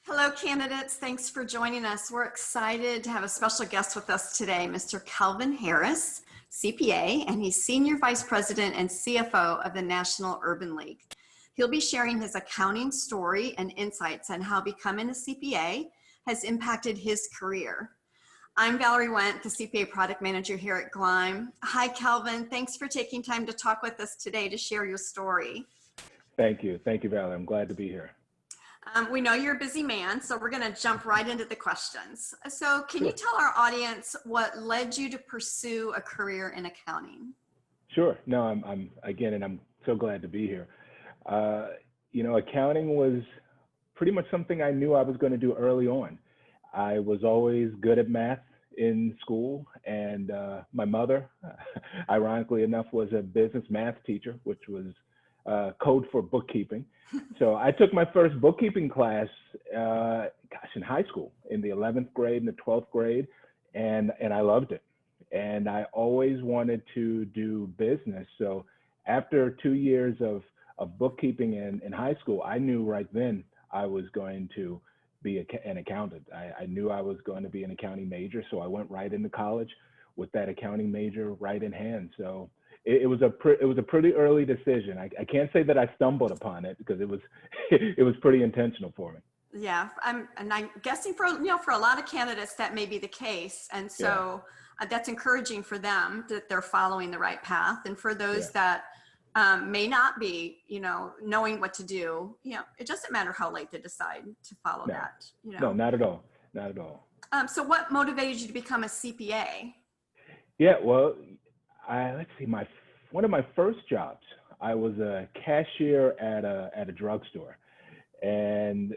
Hello, candidates. Thanks for joining us. We're excited to have a special guest with us today, Mr. Kelvin Harris, CPA, and he's Senior Vice President and CFO of the National Urban League. He'll be sharing his accounting story and insights on how becoming a CPA has impacted his career. I'm Valerie Wendt, the CPA Product Manager here at Gleim. Hi, Kelvin. Thanks for taking time to talk with us today to share your story. Thank you. Thank you, Valerie. I'm glad to be here. We know you're a busy man, so we're going to jump right into the questions. So can you tell our audience what led you to pursue a career in accounting? Sure. No, I'm again, and I'm so glad to be here. Accounting was pretty much something I knew I was going to do early on. I was always good at math in school, and my mother, ironically enough, was a business math teacher, which was code for bookkeeping. So I took my first bookkeeping class, in high school, in the 11th grade and the 12th grade, and I loved it. And I always wanted to do business. So after 2 years of bookkeeping in high school, I knew right then I was going to be an accountant. I knew I was going to be an accounting major, so I went right into college with that accounting major right in hand. So it was a pretty early decision. I can't say that I stumbled upon it because it was pretty intentional for me. Yeah, I'm guessing for a lot of candidates that may be the case, and so that's encouraging for them that they're following the right path. And for those that may not be, knowing what to do, it doesn't matter how late they decide to follow that. No, not at all, not at all. So what motivated you to become a CPA? Yeah, well, let's see, one of my first jobs, I was a cashier at a drugstore, and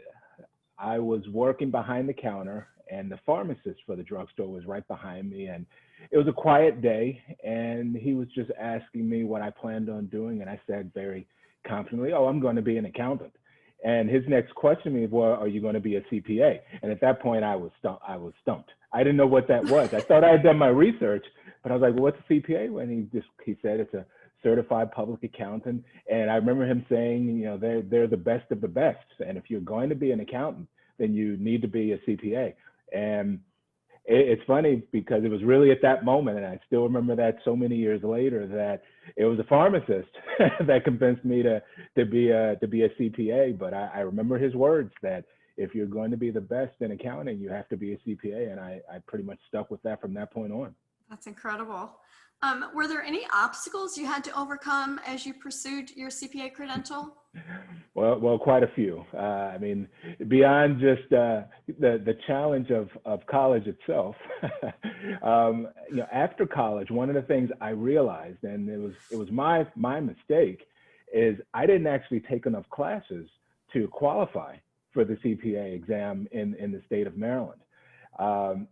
I was working behind the counter, and the pharmacist for the drugstore was right behind me, and it was a quiet day, and he was just asking me what I planned on doing, and I said very confidently, "Oh, I'm going to be an accountant." And his next question to me was, "Are you going to be a CPA?" And at that point, I was stumped. I didn't know what that was. I thought I had done my research, but I was like, "Well, what's a CPA?" And he said it's a certified public accountant. And I remember him saying, they're the best of the best. And if you're going to be an accountant, then you need to be a CPA. And it's funny because it was really at that moment, and I still remember that so many years later, that it was a pharmacist that convinced me to be a CPA. But I remember his words that if you're going to be the best in accounting, you have to be a CPA. And I pretty much stuck with that from that point on. That's incredible. Were there any obstacles you had to overcome as you pursued your CPA credential? Well, quite a few. I mean, beyond just the challenge of college itself. After college, one of the things I realized, and it was my mistake, is I didn't actually take enough classes to qualify for the CPA exam in the state of Maryland,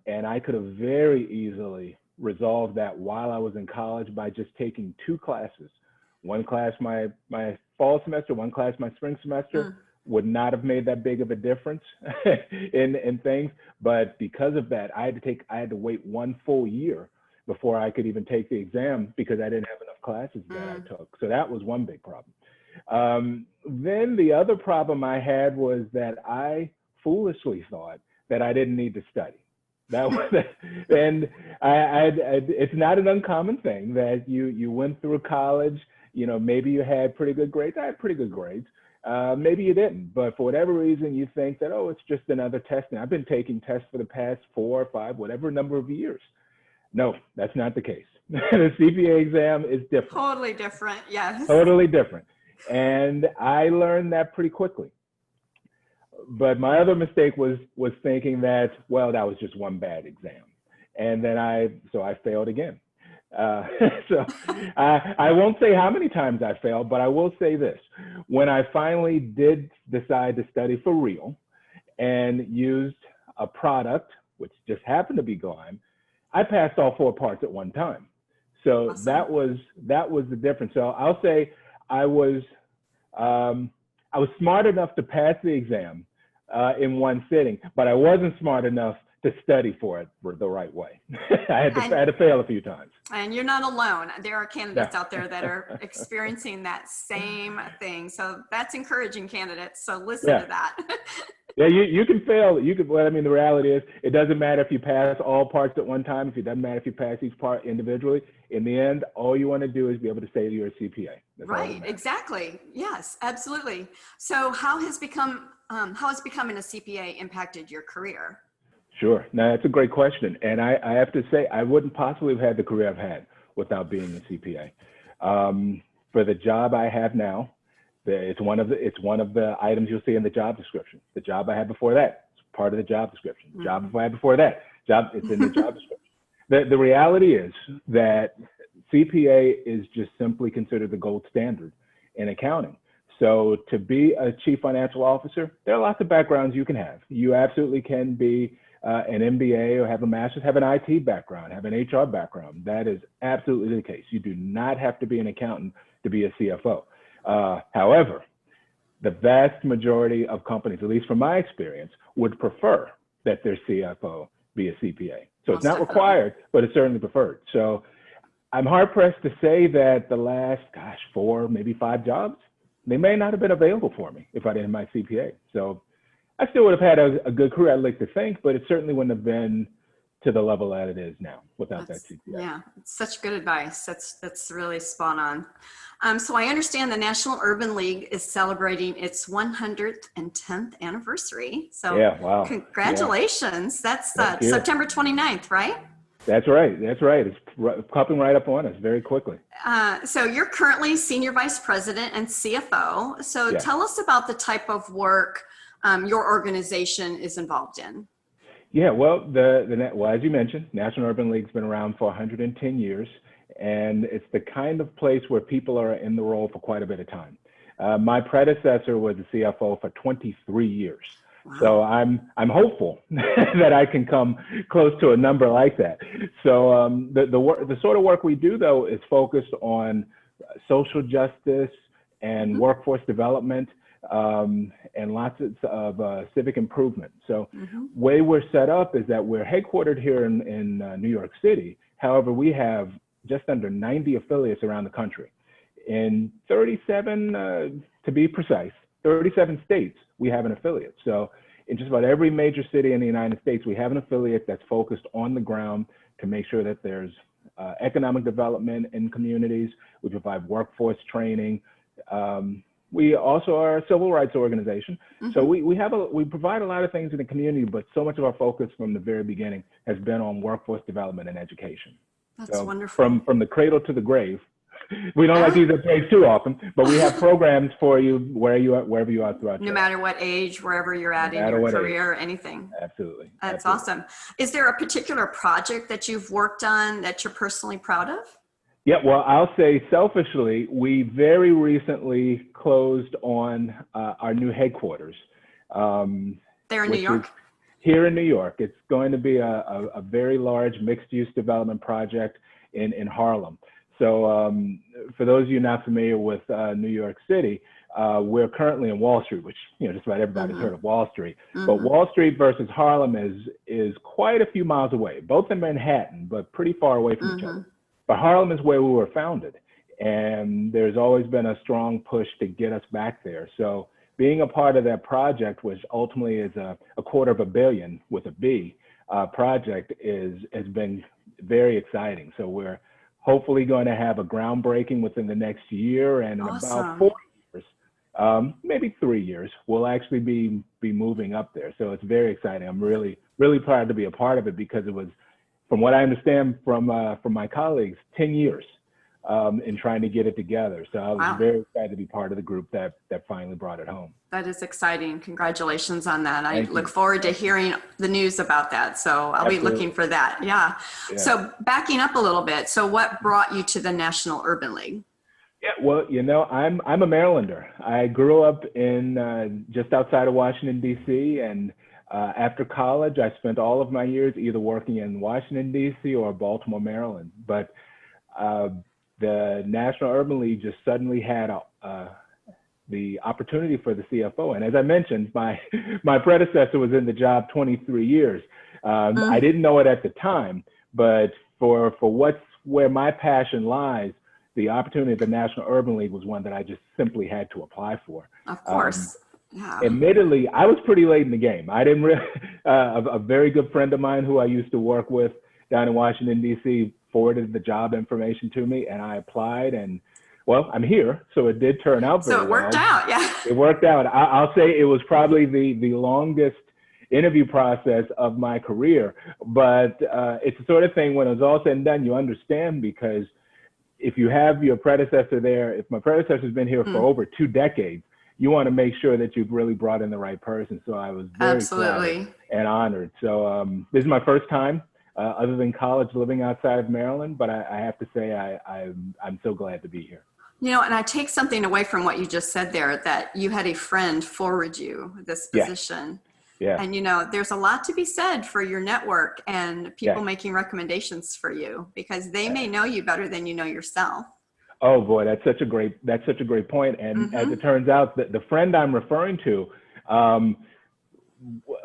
and I could have very easily resolved that while I was in college by just taking 2 classes. One class my fall semester, one class my spring semester. Would not have made that big of a difference in things. But because of that, I had to wait 1 full year before I could even take the exam because I didn't have enough classes that I took. So that was one big problem. Then the other problem I had was that I foolishly thought that I didn't need to study. And it's not an uncommon thing that you went through college, maybe you had pretty good grades. I had pretty good grades. Maybe you didn't, but for whatever reason, you think that, oh, it's just another test. And I've been taking tests for the past 4 or 5, whatever number of years. No, that's not the case. The CPA exam is different. Totally different, yes. Totally different. And I learned that pretty quickly. But my other mistake was thinking that, well, that was just one bad exam. And then I failed again. So I won't say how many times I failed, but I will say this. When I finally did decide to study for real and used a product, which just happened to be Gleim, I passed all 4 parts at one time. So awesome. that was the difference. So I'll say I was smart enough to pass the exam in one sitting, but I wasn't smart enough to study for it the right way. I had to fail a few times. And you're not alone. There are candidates out there that are experiencing that same thing. So that's encouraging, candidates. So listen to that. Yeah, you can fail. You could. Well, I mean, the reality is, it doesn't matter if you pass all parts at one time. If it doesn't matter if you pass each part individually. In the end, all you want to do is be able to say you're a CPA. That's all that Right, matters. exactly. Yes, absolutely. So how has becoming a CPA impacted your career? Sure. Now, that's a great question. And I have to say, I wouldn't possibly have had the career I've had without being a CPA. For the job I have now, it's one of the items you'll see in the job description. The job I had before that, it's part of the job description. The job I had before that, it's in the job description. The reality is that CPA is just simply considered the gold standard in accounting. So to be a chief financial officer, there are lots of backgrounds you can have. You absolutely can be an MBA or have a master's, have an IT background, have an HR background. That is absolutely the case. You do not have to be an accountant to be a CFO. However, the vast majority of companies, at least from my experience, would prefer that their CFO be a CPA. So it's not required, but it's certainly preferred. So I'm hard pressed to say that the last, 4, maybe 5 jobs, they may not have been available for me if I didn't have my CPA. So I still would have had a good career, I'd like to think, but it certainly wouldn't have been to the level that it is now without that CPA. Yeah, it's such good advice. That's really spot on. So I understand the National Urban League is celebrating its 110th anniversary. So yeah, wow. Congratulations. Yeah. That's September 29th, right? That's right. That's right. It's popping right up on us very quickly. So you're currently Senior Vice President and CFO. So tell us about the type of work your organization is involved in. Yeah, well, well, as you mentioned, National Urban League's been around for 110 years, and it's the kind of place where people are in the role for quite a bit of time. My predecessor was the CFO for 23 years. Wow. So I'm hopeful that I can come close to a number like that. So the sort of work we do, though, is focused on social justice and workforce development, and lots of civic improvement. So way we're set up is that we're headquartered here in New York City. However, we have just under 90 affiliates around the country. In 37, to be precise, 37 states, we have an affiliate. So in just about every major city in the United States, we have an affiliate that's focused on the ground to make sure that there's economic development in communities. We provide workforce training. We also are a civil rights organization. So we provide a lot of things in the community, but so much of our focus from the very beginning has been on workforce development and education. That's wonderful. From the cradle to the grave. We don't like to use that phrase too often, but we have programs for you wherever you are throughout. No matter what age, wherever you're at in your career, anything. Absolutely. That's awesome. Is there a particular project that you've worked on that you're personally proud of? Yeah, well, I'll say selfishly, we very recently closed on our new headquarters. There in New York? Here in New York. It's going to be a very large mixed-use development project in Harlem. So for those of you not familiar with New York City, we're currently in Wall Street, which just about everybody's heard of Wall Street. But Wall Street versus Harlem is quite a few miles away, both in Manhattan, but pretty far away from each other. But Harlem is where we were founded, and there's always been a strong push to get us back there. So being a part of that project, which ultimately is a $250 million with a B project, has been very exciting. So we're hopefully going to have a groundbreaking within the next year, and in about 4 years, maybe 3 years, we'll actually be moving up there. So it's very exciting. I'm really, really proud to be a part of it, because it was, from what I understand from my colleagues, 10 years in trying to get it together. So I was very excited to be part of the group that finally brought it home. That is exciting. Congratulations on that. I look forward to hearing the news about that. So I'll be looking for that. Yeah. So backing up a little bit. So what brought you to the National Urban League? Yeah, well, I'm a Marylander. I grew up in just outside of Washington, D.C., and after college, I spent all of my years either working in Washington, D.C. or Baltimore, Maryland. But the National Urban League just suddenly had the opportunity for the CFO. And as I mentioned, my predecessor was in the job 23 years. I didn't know it at the time, but for where my passion lies, the opportunity at the National Urban League was one that I just simply had to apply for. Of course. Yeah. Admittedly, I was pretty late in the game. I didn't really, a very good friend of mine who I used to work with down in Washington, D.C., forwarded the job information to me, and I applied, and well, I'm here. So it did turn out So very it worked well. out. Yeah. It worked out. I'll say it was probably the longest interview process of my career, but it's the sort of thing when it's all said and done, you understand, because if you have your predecessor there, if my predecessor's been here for over 2 decades, you want to make sure that you've really brought in the right person. So I was very flattered and honored. So this is my first time, other than college, living outside of Maryland, but I have to say I'm so glad to be here. You know, and I take something away from what you just said there, that you had a friend forward you this position. Yeah. And, you know, there's a lot to be said for your network and people making recommendations for you, because they may know you better than you know yourself. Oh boy, that's such a great point. And as it turns out, the friend I'm referring to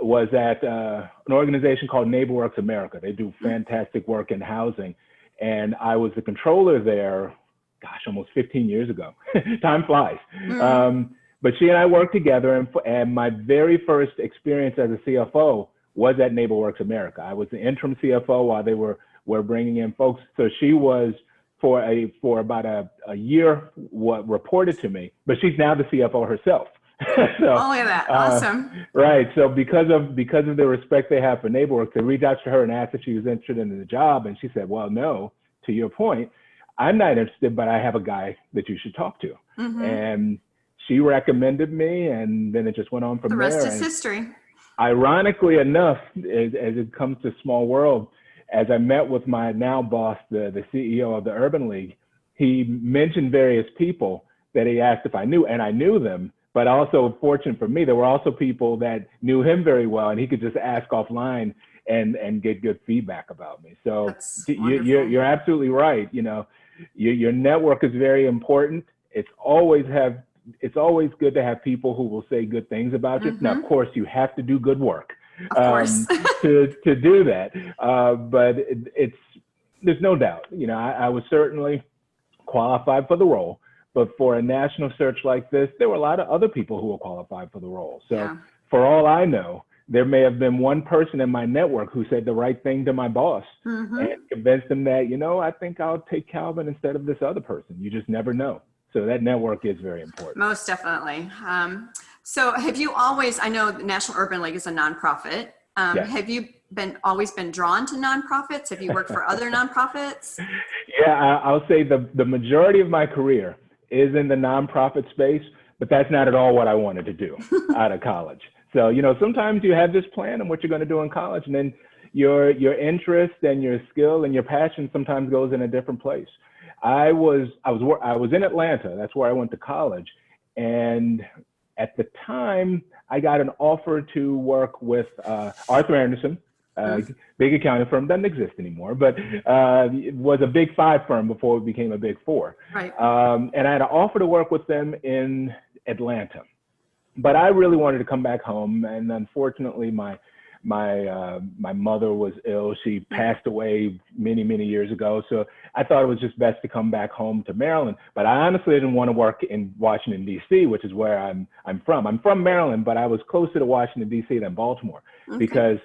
was at an organization called NeighborWorks America. They do fantastic work in housing. And I was the controller there, gosh, almost 15 years ago. Time flies. But she and I worked together, and my very first experience as a CFO was at NeighborWorks America. I was the interim CFO while they were bringing in folks. So she was for about a year what reported to me, but she's now the CFO herself. So, look at that. Awesome. Right. So because of the respect they have for NeighborWorks, they reached out to her and asked if she was interested in the job, and she said, "Well, no. To your point, I'm not interested, but I have a guy that you should talk to." And she recommended me, and then it just went on from there. The rest is history. Ironically enough, as it comes to small world, as I met with my now boss, the CEO of the Urban League, he mentioned various people that he asked if I knew, and I knew them. But also, fortunate for me, there were also people that knew him very well, and he could just ask offline and get good feedback about me. So you're absolutely right. You know, your network is very important. It's always good to have people who will say good things about you. Now, of course, you have to do good work to do that. But there's no doubt. You know, I was certainly qualified for the role. But for a national search like this, there were a lot of other people who were qualified for the role. So for all I know, there may have been one person in my network who said the right thing to my boss and convinced him that, you know, I think I'll take Calvin instead of this other person. You just never know. So that network is very important. Most definitely. So have you always, I know the National Urban League is a nonprofit. Have you always been drawn to nonprofits? Have you worked for other nonprofits? Yeah, I'll say the majority of my career is in the nonprofit space, but that's not at all what I wanted to do out of college. So, you know, sometimes you have this plan on what you're going to do in college, and then your interest and your skill and your passion sometimes goes in a different place. I was in Atlanta. That's where I went to college. And at the time, I got an offer to work with Arthur Andersen, big accounting firm, doesn't exist anymore, but it was a big 5 firm before it became a big 4. Right. And I had an offer to work with them in Atlanta. But I really wanted to come back home, and unfortunately, my mother was ill. She passed away many years ago, so I thought it was just best to come back home to Maryland. But I honestly didn't want to work in Washington D.C., which is where I'm from. I'm from Maryland, but I was closer to Washington D.C. than Baltimore because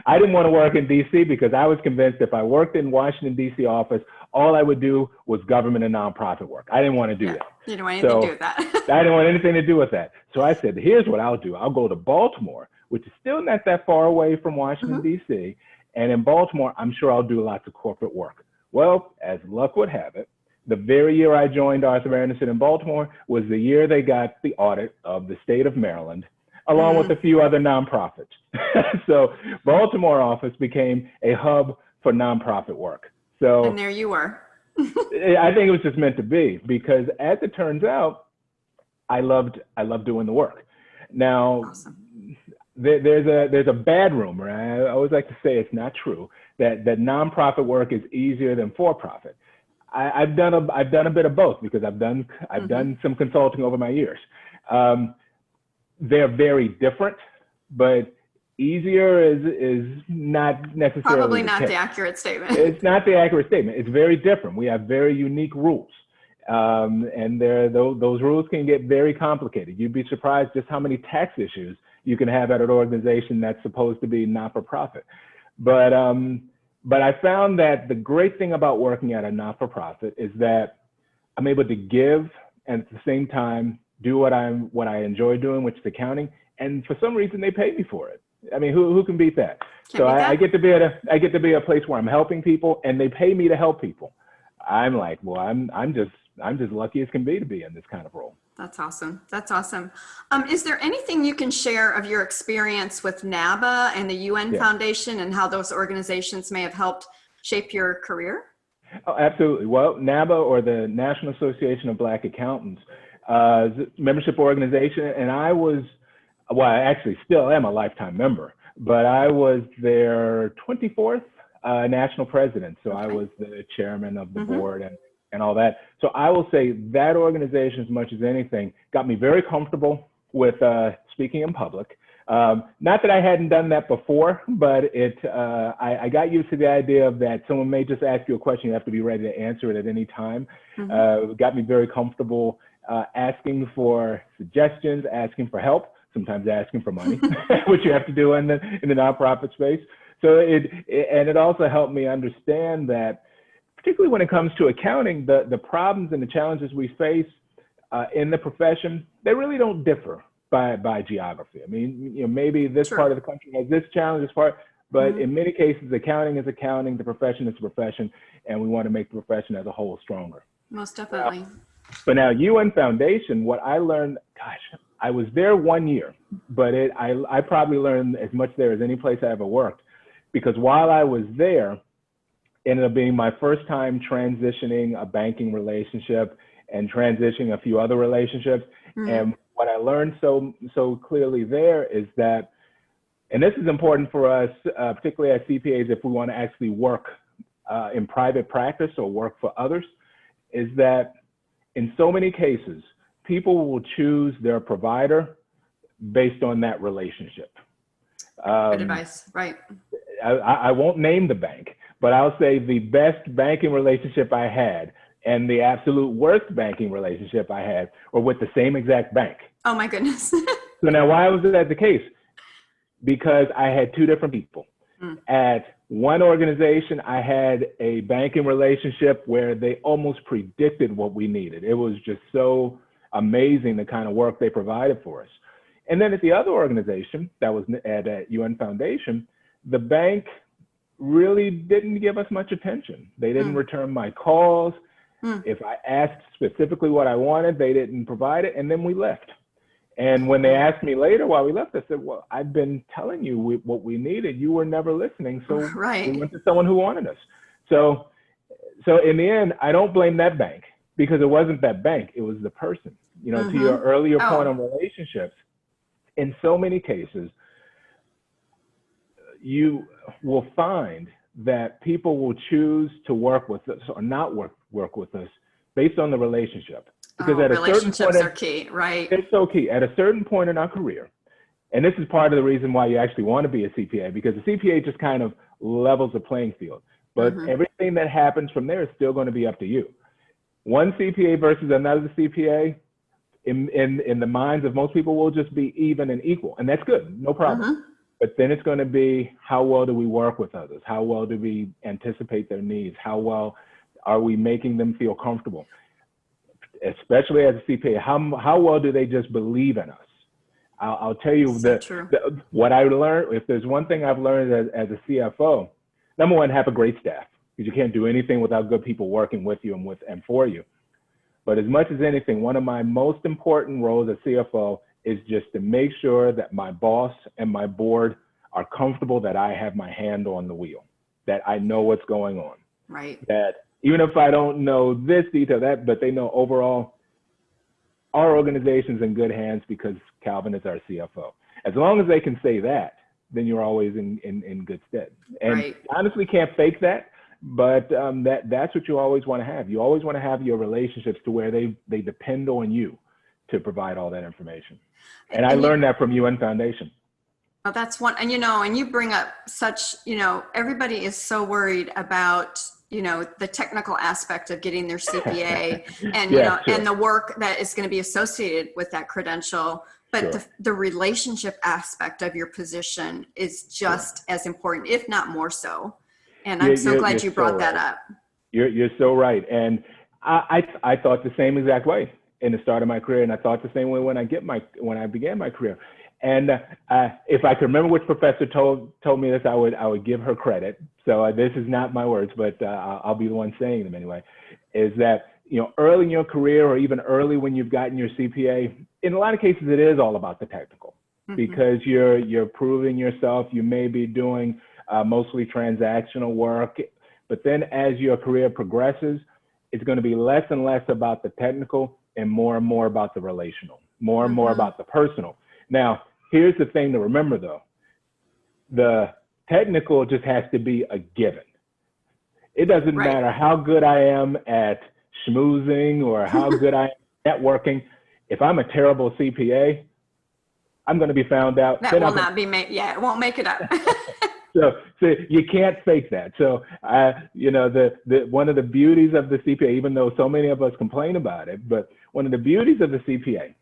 I didn't want to work in D.C. because I was convinced if I worked in Washington D.C. office, all I would do was government and nonprofit work. I didn't want to do that. You didn't want anything to do with that. I didn't want anything to do with that. So I said, here's what I'll do. I'll go to Baltimore, which is still not that far away from Washington, D.C. And in Baltimore, I'm sure I'll do lots of corporate work. Well, as luck would have it, the very year I joined Arthur Andersen in Baltimore was the year they got the audit of the state of Maryland, along with a few other nonprofits. So Baltimore office became a hub for nonprofit work. So and there you were. I think it was just meant to be, because as it turns out, I loved doing the work. Now, there's a bad rumor. I always like to say it's not true that nonprofit work is easier than for-profit. I've done a bit of both because I've done some consulting over my years. They're very different, but easier is not necessarily probably not the accurate statement. It's not the accurate statement. It's very different. We have very unique rules. And those rules can get very complicated. You'd be surprised just how many tax issues you can have at an organization that's supposed to be not-for-profit. But I found that the great thing about working at a not-for-profit is that I'm able to give and at the same time do what I enjoy doing, which is accounting. And for some reason, they pay me for it. I mean, who can beat that? So I get to be at a place where I'm helping people, and they pay me to help people. I'm like, well, I'm just lucky as can be to be in this kind of role. That's awesome. That's awesome. Is there anything you can share of your experience with NABA and the UN Foundation and how those organizations may have helped shape your career? Oh, absolutely. Well, NABA, or the National Association of Black Accountants, is a membership organization, and I actually still am a lifetime member, but I was their 24th national president. So I was the chairman of the board and all that. So I will say that organization, as much as anything, got me very comfortable with speaking in public. Not that I hadn't done that before, but I got used to the idea of that someone may just ask you a question, you have to be ready to answer it at any time. It got me very comfortable asking for suggestions, asking for help, sometimes asking for money, which you have to do in the nonprofit space. So it also helped me understand that, particularly when it comes to accounting, the problems and the challenges we face in the profession, they really don't differ by geography. I mean, maybe this part of the country has this challenge, this part, but in many cases, accounting is accounting, the profession is a profession, and we want to make the profession as a whole stronger. Most definitely. But now, UN Foundation, what I learned, gosh, I was there 1 year, but I probably learned as much there as any place I ever worked, because while I was there, it ended up being my first time transitioning a banking relationship and transitioning a few other relationships. And what I learned so clearly there is that, and this is important for us, particularly as CPAs, if we want to actually work in private practice or work for others, is that in so many cases, people will choose their provider based on that relationship. Good advice, right? I won't name the bank, but I'll say the best banking relationship I had and the absolute worst banking relationship I had were with the same exact bank. Oh my goodness. So now, why was that the case? Because I had two different people. At one organization, I had a banking relationship where they almost predicted what we needed. It was just so amazing, the kind of work they provided for us. And then at the other organization, that was at UN Foundation, the bank really didn't give us much attention. They didn't return my calls. If I asked specifically what I wanted, they didn't provide it, and then we left. And when they asked me later why we left, I said, well, I've been telling you what we needed. You were never listening, so we went to someone who wanted us. So in the end, I don't blame that bank, because it wasn't that bank, it was the person. To your earlier point on relationships, in so many cases, you will find that people will choose to work with us or not work with us based on the relationship. Because at a certain point, are key, right? It's so key. At a certain point in our career, and this is part of the reason why you actually want to be a CPA, because the CPA just kind of levels the playing field. But everything that happens from there is still going to be up to you. One CPA versus another CPA, in the minds of most people, will just be even and equal, and that's good, no problem. But then it's going to be, how well do we work with others? How well do we anticipate their needs? How well are we making them feel comfortable? Especially as a CPA, how well do they just believe in us? I'll tell you what I learned. If there's one thing I've learned as a CFO, number one, have a great staff, because you can't do anything without good people working with you and for you. But as much as anything, one of my most important roles as CFO is just to make sure that my boss and my board are comfortable that I have my hand on the wheel, that I know what's going on. Right. That even if I don't know this detail, but they know overall our organization's in good hands because Calvin is our CFO. As long as they can say that, then you're always in good stead. And honestly, can't fake that, but that's what you always want to have. You always want to have your relationships to where they depend on you to provide all that information. And I learned that from UN Foundation. Oh, that's one. And, and you bring up such, everybody is so worried about, the technical aspect of getting their CPA and, Yeah, sure. and the work that is going to be associated with that credential. But Sure. the relationship aspect of your position is just as important, if not more so. And I'm so glad you brought that up. You're so right. And I thought the same exact way in the start of my career. And I thought the same way when I began my career. And if I could remember which professor told me this, I would give her credit. So this is not my words, but I'll be the one saying them anyway, is that, early in your career or even early when you've gotten your CPA, in a lot of cases, it is all about the technical because you're proving yourself. You may be doing mostly transactional work, but then as your career progresses, it's going to be less and less about the technical and more about the relational, more and more about the personal. Now, here's the thing to remember though. The technical just has to be a given. It doesn't matter how good I am at schmoozing or how good I am at networking. If I'm a terrible CPA, I'm going to be found out. That will not be made. Yeah, it won't make it up. So you can't fake that. So, one of the beauties of the CPA, even though so many of us complain about it, but one of the beauties of the CPA,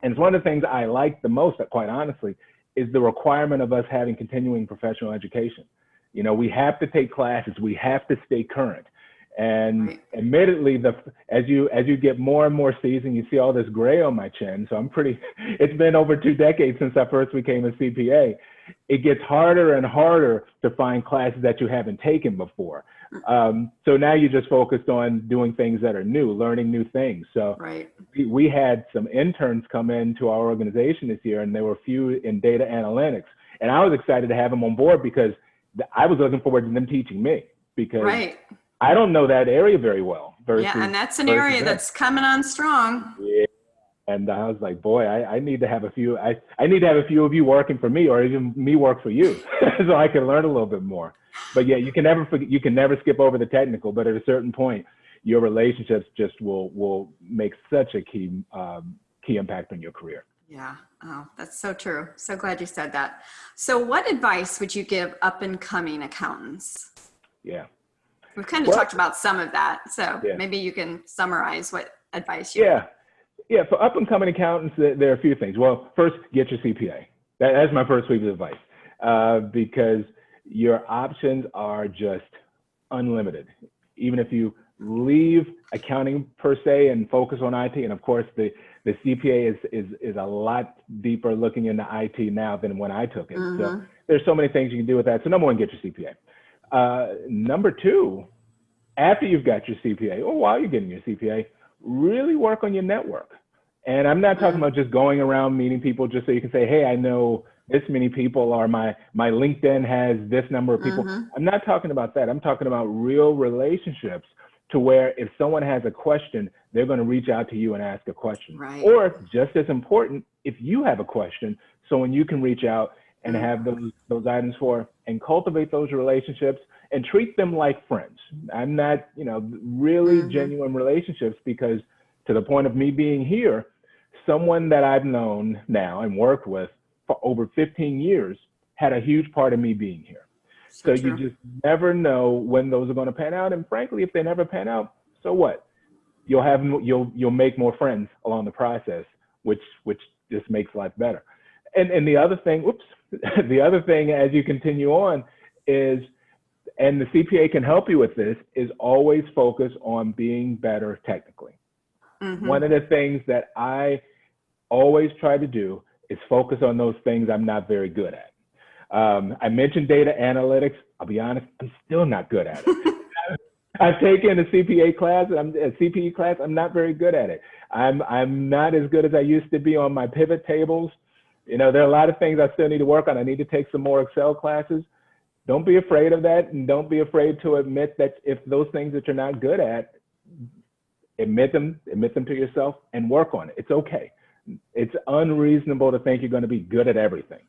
and it's one of the things I like the most, quite honestly, is the requirement of us having continuing professional education. We have to take classes. We have to stay current. And admittedly, as you get more and more seasoned, you see all this gray on my chin. So it's been over 2 decades since I first became a CPA. It gets harder and harder to find classes that you haven't taken before. So now you're just focused on doing things that are new, learning new things. So we had some interns come into our organization this year, and there were a few in data analytics. And I was excited to have them on board because I was looking forward to them teaching me because I don't know that area very well. And that's an area that's coming on strong. Yeah. And I was like, boy, I need to have a few. I need to have a few of you working for me, or even me work for you, so I can learn a little bit more. But yeah, you can never skip over the technical. But at a certain point, your relationships just will make such a key impact on your career. Yeah. Oh, that's so true. So glad you said that. So what advice would you give up and coming accountants? Yeah. We've kind of talked about some of that. So maybe you can summarize what advice you have. Yeah, for up and coming accountants, there are a few things. Well, first, get your CPA. That's my first piece of advice because your options are just unlimited. Even if you leave accounting per se and focus on IT, and of course the CPA is a lot deeper looking into IT now than when I took it. So there's so many things you can do with that. So number one, get your CPA. Number two, after you've got your CPA or while you're getting your CPA, really work on your network. And I'm not talking about just going around meeting people just so you can say, hey, I know this many people, or my LinkedIn has this number of people. I'm not talking about that. I'm talking about real relationships to where if someone has a question, they're going to reach out to you and ask a question. Or just as important, if you have a question, someone you can reach out and have those items for and cultivate those relationships and treat them like friends. I'm not, really genuine relationships, because to the point of me being here, someone that I've known now and worked with for over 15 years had a huge part of me being here. So you just never know when those are going to pan out. And frankly, if they never pan out, so what? You'll make more friends along the process, which just makes life better. And the other thing, the other thing as you continue on is, and the CPA can help you with this, is always focus on being better technically. One of the things that I always try to do is focus on those things I'm not very good at. I mentioned data analytics. I'll be honest, I'm still not good at it. I've taken a CPA class, a CPE class. I'm not very good at it. I'm not as good as I used to be on my pivot tables. There are a lot of things I still need to work on. I need to take some more Excel classes. Don't be afraid of that, and don't be afraid to admit that if those things that you're not good at, admit them to yourself and work on it. It's okay. It's unreasonable to think you're going to be good at everything.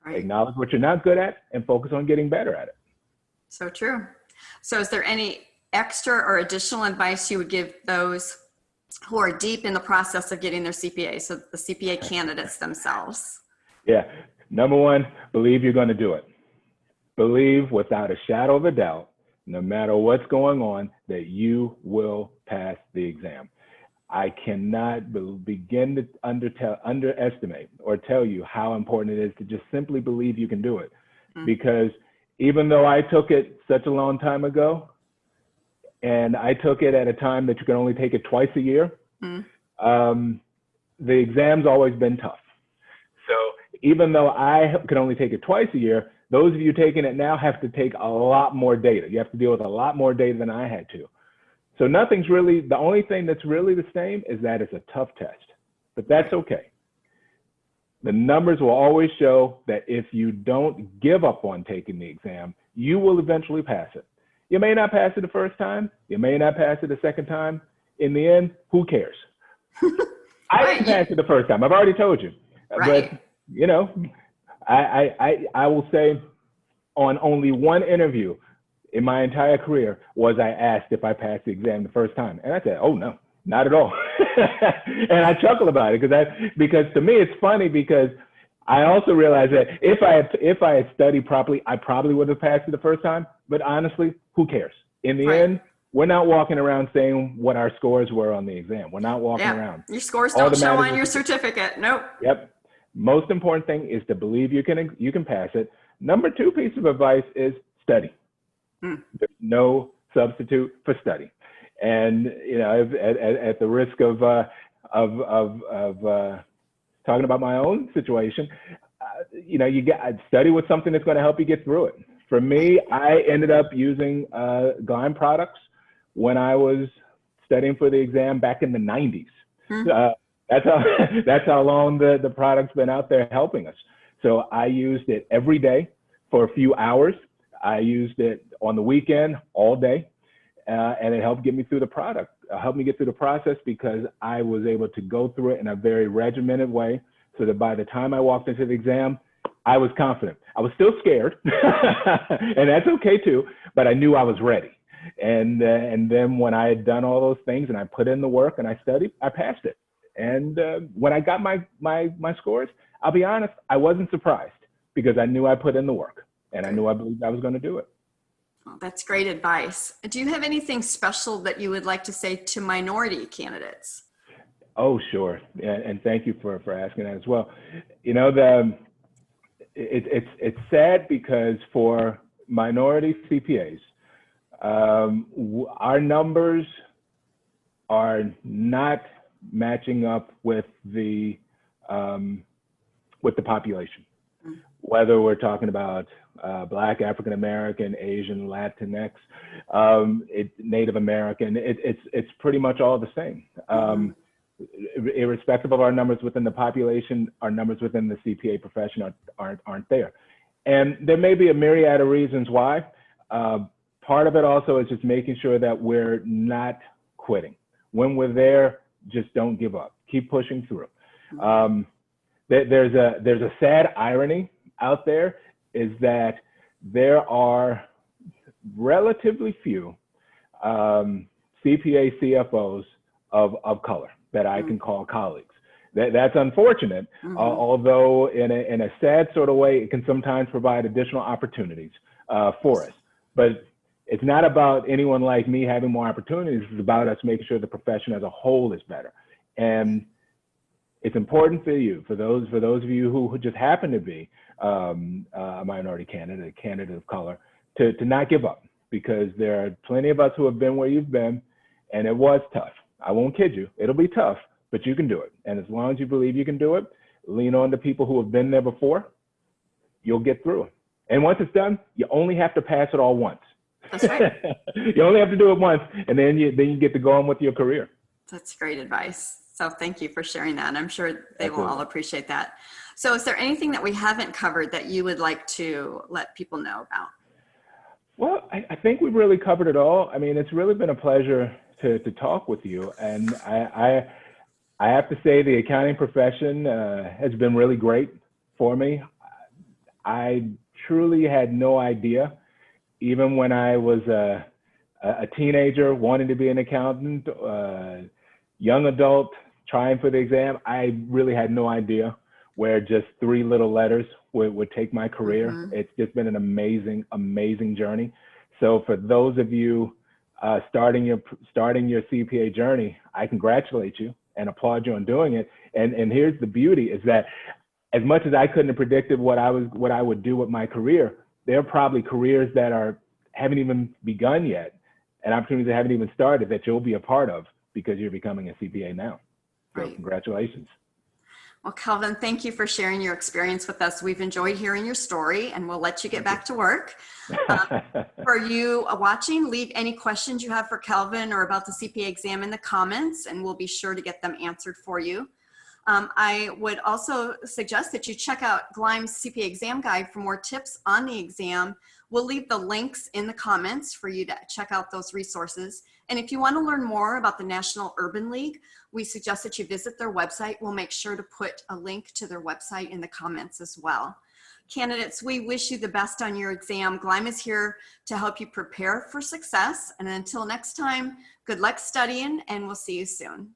Acknowledge what you're not good at and focus on getting better at it. So true. So is there any extra or additional advice you would give those who are deep in the process of getting their CPA, so the CPA candidates themselves? Yeah. Number one, believe you're going to do it. Believe without a shadow of a doubt no matter what's going on, that you will pass the exam. I cannot begin to underestimate or tell you how important it is to just simply believe you can do it. Because even though I took it such a long time ago, and I took it at a time that you can only take it twice a year, the exam's always been tough. So even though I could only take it twice a year, those of you taking it now have to take a lot more data. You have to deal with a lot more data than I had to. So nothing's really, the only thing that's really the same is that it's a tough test, but that's okay. The numbers will always show that if you don't give up on taking the exam, you will eventually pass it. You may not pass it the first time. You may not pass it the second time. In the end, who cares? I didn't pass it the first time. I've already told you. Right. But, you know, I will say on only one interview in my entire career was I asked if I passed the exam the first time. And I said, oh, no, not at all. And I chuckle about it because to me, it's funny because I also realized that if I had studied properly, I probably would have passed it the first time. But honestly, who cares? In the end, we're not walking around saying what our scores were on the exam. We're not walking around. Your scores don't show on your certificate. Nope. Yep. Most important thing is to believe you can pass it. Number two piece of advice is study. There's no substitute for study. And you know, at the risk of talking about my own situation, you know, study with something that's going to help you get through it. For me, I ended up using Glyme products when I was studying for the exam back in the 90s. That's how long the product's been out there helping us. So I used it every day for a few hours. I used it on the weekend all day, and it helped get me through the product. Helped me get through the process because I was able to go through it in a very regimented way, so that by the time I walked into the exam, I was confident. I was still scared, and that's okay too, but I knew I was ready. And then when I had done all those things and I put in the work and I studied, I passed it. And when I got my scores, I'll be honest, I wasn't surprised because I knew I put in the work and I knew I believed I was going to do it. Well, that's great advice. Do you have anything special that you would like to say to minority candidates? Oh, sure. And thank you for asking that as well. You know, it's sad because for minority CPAs, our numbers are not matching up with the population. Whether we're talking about Black, African American, Asian, Latinx, Native American, it's pretty much all the same. Irrespective of our numbers within the population, our numbers within the CPA profession aren't there. And there may be a myriad of reasons why. Part of it also is just making sure that we're not quitting. When we're there, just don't give up. Keep pushing through. There's a sad irony out there, is that there are relatively few CPA CFOs of color that I can call colleagues. That's unfortunate, although in a sad sort of way, it can sometimes provide additional opportunities for us. But it's not about anyone like me having more opportunities. It's about us making sure the profession as a whole is better. And it's important for those of you who just happen to be a minority candidate, a candidate of color, to not give up, because there are plenty of us who have been where you've been, and it was tough. I won't kid you. It'll be tough, but you can do it. And as long as you believe you can do it, lean on the people who have been there before, you'll get through it. And once it's done, you only have to pass it all once. That's right. You only have to do it once, and then you get to go on with your career. That's great advice. So thank you for sharing that. I'm sure they will all appreciate that. So is there anything that we haven't covered that you would like to let people know about? Well, I think we've really covered it all. I mean, it's really been a pleasure to talk with you. And I have to say the accounting profession has been really great for me. I truly had no idea, even when I was a teenager wanting to be an accountant, young adult trying for the exam, I really had no idea where just 3 little letters would take my career. It's just been an amazing, amazing journey. So for those of you starting your CPA journey, I congratulate you and applaud you on doing it. And here's the beauty is that as much as I couldn't have predicted what I would do with my career, there are probably careers that haven't even begun yet, and opportunities that haven't even started that you'll be a part of because you're becoming a CPA now. So Right. Congratulations. Well, Kelvin, thank you for sharing your experience with us. We've enjoyed hearing your story, and we'll let you get back to work. For you watching, leave any questions you have for Kelvin or about the CPA exam in the comments, and we'll be sure to get them answered for you. I would also suggest that you check out Glime's CPA exam guide for more tips on the exam. We'll leave the links in the comments for you to check out those resources. And if you want to learn more about the National Urban League, we suggest that you visit their website. We'll make sure to put a link to their website in the comments as well. Candidates, we wish you the best on your exam. Glime is here to help you prepare for success. And until next time, good luck studying, and we'll see you soon.